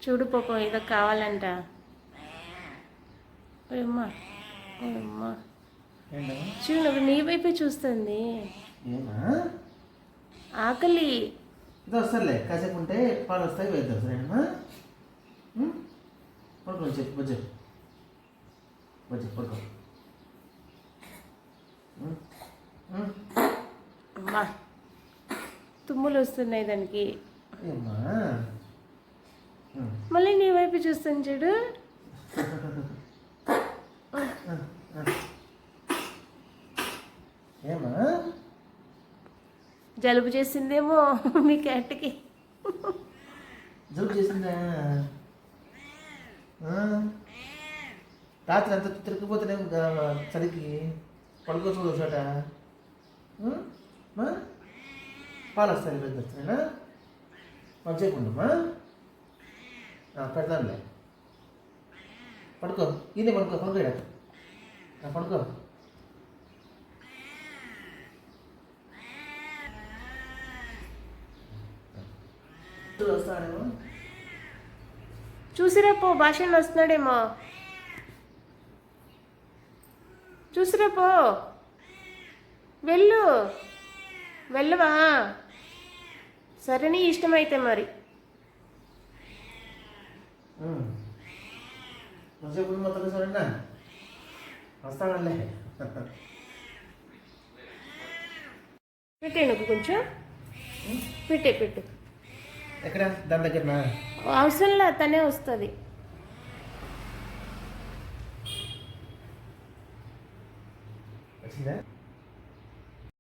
చూడు పాపం ఏదో కావాలంట. అమ్మా అమ్మా చూడు నీ వైపే చూస్తుంది. ఆకలి. ఇది వస్తారులే కాసేపు ఉంటే పాలు వస్తాయి వేద్దాం సరేనా. పడుకో చెప్పు బజ్జ బజ్జ పడుకో. అమ్మా తుమ్ములు వస్తున్నాయి దానికి. మళ్ళీ నీ వైపు చూస్తాను చూడు. ఏమా జలుబు చేసిందేమో మీ క్యాట్కి. జలుబు చేసిందా? రాత్రి అంతా తిరిగిపోతేనే చలికి పడుకోవచ్చు చోట. పాలు వస్తాయి పెద్దనా మాకు చేయకుండామా పెడతానులే. పడుకో ఈయనే పడుకో పడుకోడా పడుకో. వస్తాడేమో చూసిరాపో భాషను వస్తున్నాడేమో. చూసిరాపో వెళ్ళు. వెళ్ళవా? సరే నీ ఇష్టమైతే మరి. మంచిగా మొత్తం సరేనా వస్తాడలే. పెట్టే నువ్వు కొంచెం పెట్టు. ఎక్కడ దాని దగ్గర అవసరంలా తనే వస్తుంది. వచ్చిందా?